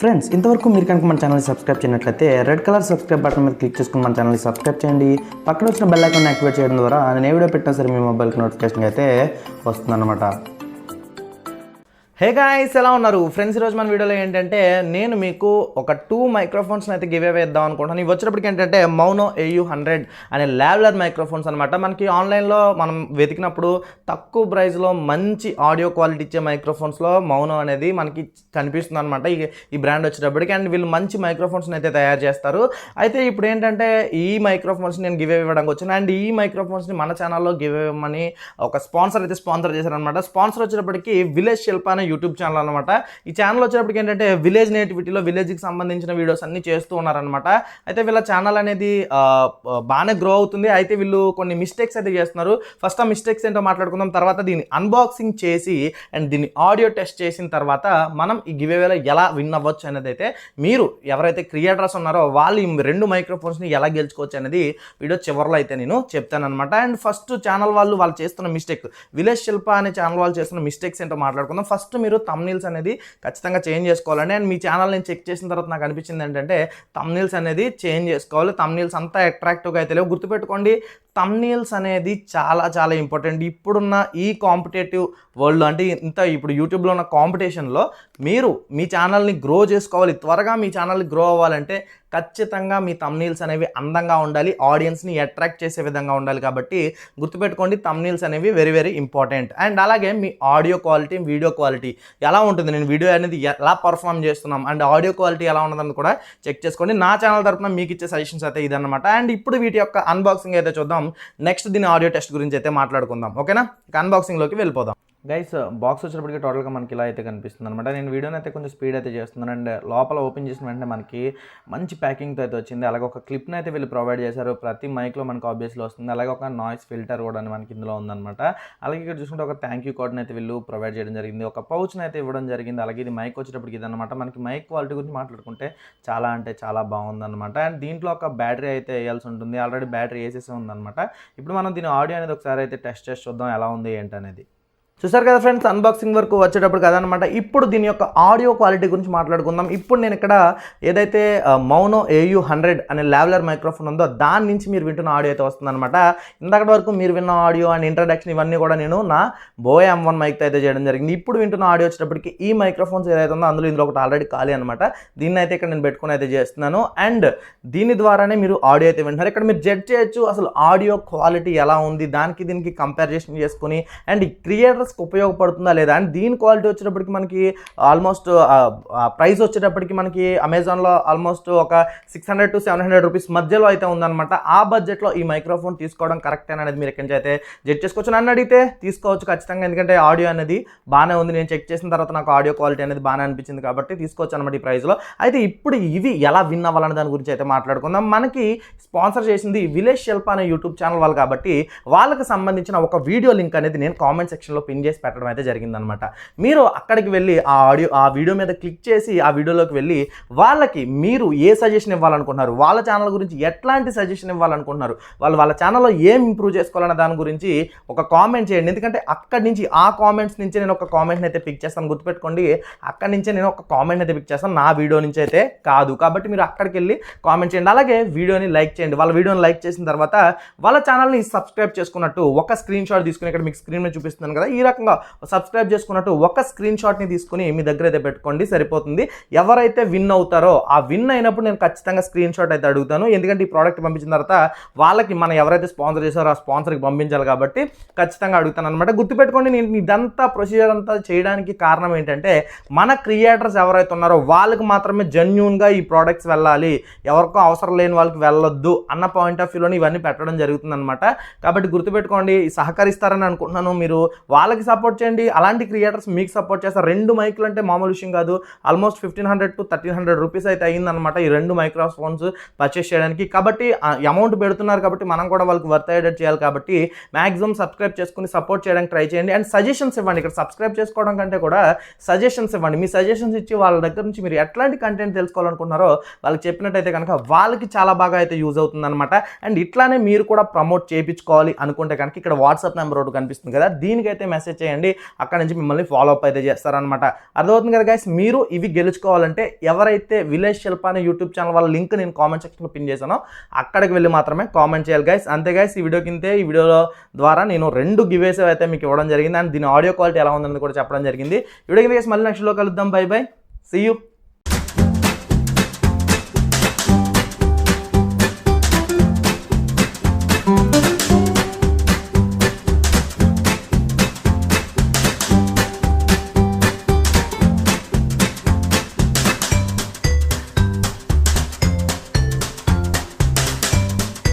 Friends ఇంతవరకు మీరు కనుక మన ఛానల్ని సబ్స్క్రైబ్ చేయనట్లయితే రెడ్ కలర్ సబ్స్క్రైబ్ బటన్ మీద క్లిక్ చేసుకుని మన ఛానల్ని సబ్స్క్రైబ్ చేయండి. పక్కన వచ్చిన బెల్ ఐకాన్ యాక్టివేట్ చేయడం ద్వారా నేను ఏ వీడియో పెట్టినా సరే మీ మొబైల్కి నోటిఫికేషన్ అయితే వస్తుందన్నమాట. హే గాయ్స్, ఎలా ఉన్నారు ఫ్రెండ్స్? ఈరోజు మన వీడియోలో ఏంటంటే నేను మీకు ఒక 2 మైక్రోఫోన్స్ని అయితే గివ్ అవే ఇద్దాం అనుకుంటున్నాను. ఇవి వచ్చేటప్పటికి ఏంటంటే మౌనో Au-100 అనే లావెలియర్ మైక్రోఫోన్స్ అనమాట. మనకి ఆన్లైన్లో మనం వెతికినప్పుడు తక్కువ ప్రైస్లో మంచి ఆడియో క్వాలిటీ ఇచ్చే మైక్రోఫోన్స్లో మౌనో అనేది మనకి కనిపిస్తుంది అనమాట. ఈ బ్రాండ్ వచ్చేటప్పటికి అండ్ వీళ్ళు మంచి మైక్రోఫోన్స్ని అయితే తయారు చేస్తారు. అయితే ఇప్పుడు ఏంటంటే ఈ మైక్రోఫోన్స్ నేను గివ్ అవే ఇవ్వడానికి వచ్చాను. అండ్ ఈ మైక్రోఫోన్స్ని మన ఛానల్లో గివ్ అవే ఇవ్వమని ఒక స్పాన్సర్ అయితే స్పాన్సర్ చేశారనమాట. స్పాన్సర్ వచ్చేటప్పటికి విలేజ్ శిల్ప అనే యూట్యూబ్ ఛానల్ అనమాట. ఈ ఛానల్ వచ్చేటప్పటికి ఏంటంటే విలేజ్ నేటివిటీలో విలేజ్కి సంబంధించిన వీడియోస్ అన్ని చేస్తూ ఉన్నారనమాట. అయితే వీళ్ళ ఛానల్ అనేది బాగానే గ్రో అవుతుంది. అయితే వీళ్ళు కొన్ని మిస్టేక్స్ అయితే చేస్తున్నారు. ఫస్ట్ ఆ మిస్టేక్స్ ఏంటో మాట్లాడుకుందాం. తర్వాత దీన్ని అన్బాక్సింగ్ చేసి అండ్ దీన్ని ఆడియో టెస్ట్ చేసిన తర్వాత మనం ఈ గివ్ అవేలో ఎలా విన్ అవ్వచ్చు అనేది అయితే మీరు ఎవరైతే క్రియేటర్స్ ఉన్నారో వాళ్ళు ఈ 2 మైక్రోఫోన్స్ని ఎలా గెలుచుకోవచ్చు అనేది వీడియో చివరిలో అయితే నేను చెప్తానమాట. అండ్ ఫస్ట్ ఛానల్ వాళ్ళు చేస్తున్న మిస్టేక్, విలేజ్ శిల్ప అనే ఛానల్ వాళ్ళు చేస్తున్న మిస్టేక్స్ ఏంటో మాట్లాడుకుందాం. ఫస్ట్ మీరు థంబ్నెయిల్స్ అనేది ఖచ్చితంగా చేంజ్ చేసుకోవాలండి. అండ్ మీ ఛానల్ నేను చెక్ చేసిన తర్వాత నాకు అనిపించింది ఏంటంటే థంబ్నెయిల్స్ అనేది చేంజ్ చేసుకోవాలి. థంబ్నెయిల్స్ అంతా అట్రాక్టివ్గా అయితే లేవు. గుర్తుపెట్టుకోండి, థంబ్నెయిల్స్ అనేది చాలా చాలా ఇంపార్టెంట్. ఇప్పుడున్న ఈ కాంపిటేటివ్ వరల్డ్ అంటే ఇప్పుడు యూట్యూబ్లో ఉన్న కాంపిటీషన్లో మీరు మీ ఛానల్ని గ్రో చేసుకోవాలి. త్వరగా మీ ఛానల్ని గ్రో అవ్వాలంటే ఖచ్చితంగా మీ థంబ్నెయిల్స్ అనేవి అందంగా ఉండాలి, ఆడియన్స్ని అట్రాక్ట్ చేసే విధంగా ఉండాలి. కాబట్టి గుర్తుపెట్టుకోండి, థంబ్నెయిల్స్ అనేవి వెరీ వెరీ ఇంపార్టెంట్. అండ్ అలాగే మీ ఆడియో క్వాలిటీ, వీడియో క్వాలిటీ ఎలా ఉంటుంది, నేను వీడియో అనేది ఎలా పర్ఫామ్ చేస్తున్నాం అండ్ ఆడియో క్వాలిటీ ఎలా ఉన్నదని కూడా చెక్ చేసుకోండి. నా ఛానల్ తరఫున మీకు ఇచ్చే సజెషన్స్ అయితే ఇదన్నమాట. అండ్ ఇప్పుడు వీటి యొక్క అన్బాక్సింగ్ అయితే చూద్దాం. నెక్స్ట్ దీని ఆడియో టెస్ట్ గురించి అయితే మాట్లాడుకుందాం. ఓకేనా, ఇక అన్బాక్సింగ్లోకి వెళ్ళిపోదాం. గైస్, బాక్స్ వచ్చేటప్పటికి టోటల్గా మనకి ఇలా అయితే కనిపిస్తుంది అనమాట. నేను వీడియోని అయితే కొంచెం స్పీడ్ అయితే చేస్తున్నాను. అండ్ లోపల ఓపెన్ చేసిన వెంటనే మనకి మంచి ప్యాకింగ్తో అయితే వచ్చింది. అలాగే ఒక క్లిప్ని అయితే వీళ్ళు ప్రొవైడ్ చేశారు. ప్రతి మైక్లో మనకు ఆబ్వియస్లీ వస్తుంది. అలాగే ఒక నాయిస్ ఫిల్టర్ కూడా మనకి ఇందులో ఉందన్నమాట. అలాగే ఇక్కడ చూసుకుంటే ఒక థ్యాంక్ యూ కార్డ్ని అయితే వీళ్ళు ప్రొవైడ్ చేయడం జరిగింది. ఒక పౌచ్ని అయితే ఇవ్వడం జరిగింది. అలాగే ఇది మైక్ వచ్చేటప్పటికి ఇదన్నమాట. మనకి మైక్ క్వాలిటీ గురించి మాట్లాడుకుంటే చాలా అంటే చాలా బాగుందన్నమాట. అండ్ దీంట్లో ఒక బ్యాటరీ అయితే వేయాల్సి ఉంటుంది. ఆల్రెడీ బ్యాటరీ వేసేసి ఉందన్నమాట. ఇప్పుడు మనం దీని ఆడియో అనేది ఒకసారి అయితే టెస్ట్ చేసి చూద్దాం ఎలా ఉంది ఏంటనేది. చూసారు కదా ఫ్రెండ్స్, అన్బాక్సింగ్ వరకు వచ్చేటప్పుడు కదనమాట. ఇప్పుడు దీని యొక్క ఆడియో క్వాలిటీ గురించి మాట్లాడుకుందాం. ఇప్పుడు నేను ఇక్కడ ఏదైతే మౌనో Au-100 అనే లావెలియర్ మైక్రోఫోన్ ఉందో దాని నుంచి మీరు వింటున్న ఆడియో అయితే వస్తుందన్నమాట. ఇంతకటి వరకు మీరు విన్న ఆడియో అండ్ ఇంట్రడక్షన్ ఇవన్నీ కూడా నేను నా Au-100 మైక్తో అయితే చేయడం జరిగింది. ఇప్పుడు వింటున్న ఆడియో వచ్చేటప్పటికి ఈ మైక్రోఫోన్స్ ఏదైతే ఉందో ఇందులో ఒకటి ఆల్రెడీ ఖాళీ అనమాట. దీన్ని అయితే ఇక్కడ నేను పెట్టుకుని అయితే చేస్తున్నాను. అండ్ దీని ద్వారానే మీరు ఆడియో అయితే వింటున్నారు. ఇక్కడ మీరు జడ్జ్ చేయొచ్చు అసలు ఆడియో క్వాలిటీ ఎలా ఉంది, దానికి దీనికి కంపారిజన్ చేసుకుని అండ్ క్రియేటర్స్ ఉపయోగపడుతుందా లేదా. అండ్ దీని క్వాలిటీ వచ్చేటప్పటికి మనకి ఆల్మోస్ట్ ప్రైస్ వచ్చేటప్పటికి మనకి అమెజాన్లో ఆల్మోస్ట్ ఒక 600 to 700 రూపీస్ మధ్యలో అయితే ఉందన్నమాట. ఆ బడ్జెట్లో ఈ మైక్రోఫోన్ తీసుకోవడం కరెక్ట్ అనేది మీరు ఎక్కడి నుంచి అయితే జడ్జ్ చేసుకోవచ్చు. నన్ను అడిగితే తీసుకోవచ్చు ఖచ్చితంగా, ఎందుకంటే ఆడియో అనేది బాగానే ఉంది. నేను చెక్ చేసిన తర్వాత నాకు ఆడియో క్వాలిటీ అనేది బాగానే అనిపించింది కాబట్టి తీసుకోవచ్చు అనమాట ఈ ప్రైస్లో. అయితే ఇప్పుడు ఇవి ఎలా విన్ అవ్వాలనే దాని గురించి అయితే మాట్లాడుకుందాం. మనకి స్పాన్సర్ చేసింది విలేజ్ శిల్ప అనే యూట్యూబ్ ఛానల్ వాళ్ళు కాబట్టి వాళ్ళకి సంబంధించిన ఒక వీడియో లింక్ అనేది నేను కామెంట్ సెక్షన్లో పిన్ చేసి పెట్టడం అయితే జరిగిందనమాట. మీరు అక్కడికి వెళ్ళి ఆ వీడియో మీద క్లిక్ చేసి ఆ వీడియోలోకి వెళ్ళి వాళ్ళకి మీరు ఏ సజెషన్ ఇవ్వాలనుకుంటున్నారు, వాళ్ళ ఛానల్ గురించి ఎట్లాంటి సజెషన్ ఇవ్వాలనుకుంటున్నారు, వాళ్ళ ఛానల్లో ఏం ఇంప్రూవ్ చేసుకోవాలన్న దాని గురించి ఒక కామెంట్ చేయండి. ఎందుకంటే అక్కడి నుంచి ఆ కామెంట్స్ నుంచి నేను ఒక కామెంట్ని అయితే పిక్ చేస్తాను. గుర్తుపెట్టుకోండి, అక్కడి నుంచే నేను ఒక కామెంట్ అయితే పిక్ చేస్తాను, నా వీడియో నుంచి అయితే కాదు. కాబట్టి మీరు అక్కడికి వెళ్ళి కామెంట్ చేయండి. అలాగే వీడియోని లైక్ చేయండి. వాళ్ళ వీడియోని లైక్ చేసిన తర్వాత వాళ్ళ ఛానల్ని సబ్స్క్రైబ్ చేసుకున్నట్టు ఒక స్క్రీన్ షాట్ తీసుకుని ఇక్కడ మీకు స్క్రీన్ మీద చూపిస్తున్నాను కదా, ఈ రకంగా సబ్స్క్రైబ్ చేసుకున్నట్టు ఒక స్క్రీన్ షాట్ని తీసుకుని మీ దగ్గర అయితే పెట్టుకోండి, సరిపోతుంది. ఎవరైతే విన్ అవుతారో ఆ విన్ అయినప్పుడు నేను ఖచ్చితంగా స్క్రీన్ షాట్ అయితే అడుగుతాను. ఎందుకంటే ఈ ప్రోడక్ట్ పంపించిన తర్వాత వాళ్ళకి మనం ఎవరైతే స్పాన్సర్ చేశారో ఆ స్పాన్సర్కి పంపించాలి కాబట్టి ఖచ్చితంగా అడుగుతాను అనమాట. గుర్తుపెట్టుకోండి, నేను ఇదంతా ప్రొసీజర్ అంతా చేయడానికి కారణం ఏంటంటే మన క్రియేటర్స్ ఎవరైతే ఉన్నారో వాళ్ళకి మాత్రమే జెన్యూన్గా ఈ ప్రోడక్ట్స్ వెళ్ళాలి, ఎవరికో అవసరం లేని వాళ్ళకి వెళ్ళొద్దు అన్న పాయింట్ ఆఫ్ వ్యూలోని ఇవన్నీ పెట్టడం జరుగుతుంది అనమాట. కాబట్టి గుర్తుపెట్టుకోండి, సహకరిస్తారని అనుకుంటున్నాను. మీరు వాళ్ళకి సపోర్ట్ చేయండి, అలాంటి క్రియేటర్స్ మీకు సపోర్ట్ చేస్తారు. 2 మైకులు అంటే మామూలు విషయం కాదు. ఆల్మోస్ట్ 1500 to 1300 రూపీస్ అయితే అయ్యిందనమాట ఈ 2 మైక్రోఫోన్స్ పర్చేస్ చేయడానికి. కాబట్టి అమౌంట్ పెడుతున్నారు కాబట్టి మనం కూడా వాళ్ళకి వర్త్ అయ్యేటట్టు చేయాలి. కాబట్టి మ్యాక్సిమం సబ్స్క్రైబ్ చేసుకుని సపోర్ట్ చేయడానికి ట్రై చేయండి. అండ్ సజెషన్స్ ఇవ్వండి. ఇక్కడ సబ్స్క్రైబ్ చేసుకోవడం కంటే కూడా సజెషన్స్ ఇవ్వండి. మీ సజెషన్స్ ఇచ్చి వాళ్ళ దగ్గర నుంచి మీరు ఎట్లాంటి కంటెంట్ తెలుసుకోవాలనుకుంటున్నారో వాళ్ళకి చెప్పినట్టయితే కనుక వాళ్ళకి చాలా బాగా అయితే యూజ్ అవుతుందన్నమాట. అండ్ ఇట్లానే మీరు కూడా ప్రమోట్ చేయించుకోవాలి అనుకుంటే కనుక ఇక్కడ వాట్సాప్ నెంబర్ ఒకటి కనిపిస్తుంది కదా, దీనికైతే మెసేజ్ మెసేజ్ చేయండి, అక్కడ నుంచి మిమ్మల్ని ఫాలో అప్ అయితే చేస్తారనమాట. అర్థమవుతుంది కదా గైస్. మీరు ఇవి గెలుచుకోవాలంటే ఎవరైతే విలేజ్ శిల్ప అనే యూట్యూబ్ ఛానల్ వాళ్ళ లింక్ నేను కామెంట్ సెక్షన్లో పిన్ చేశానో అక్కడికి వెళ్ళి మాత్రమే కామెంట్ చేయాలి గైస్. అంతే గైస్, ఈ వీడియో కింద ఈ వీడియోలో ద్వారా నేను 2 గివేస్ అయితే మీకు ఇవ్వడం జరిగింది అండ్ దీని ఆడియో క్వాలిటీ ఎలా ఉందని కూడా చెప్పడం జరిగింది. వీడియో కింద గైస్ మళ్ళీ నెక్స్ట్లో కలుద్దాం. Bye bye, see you.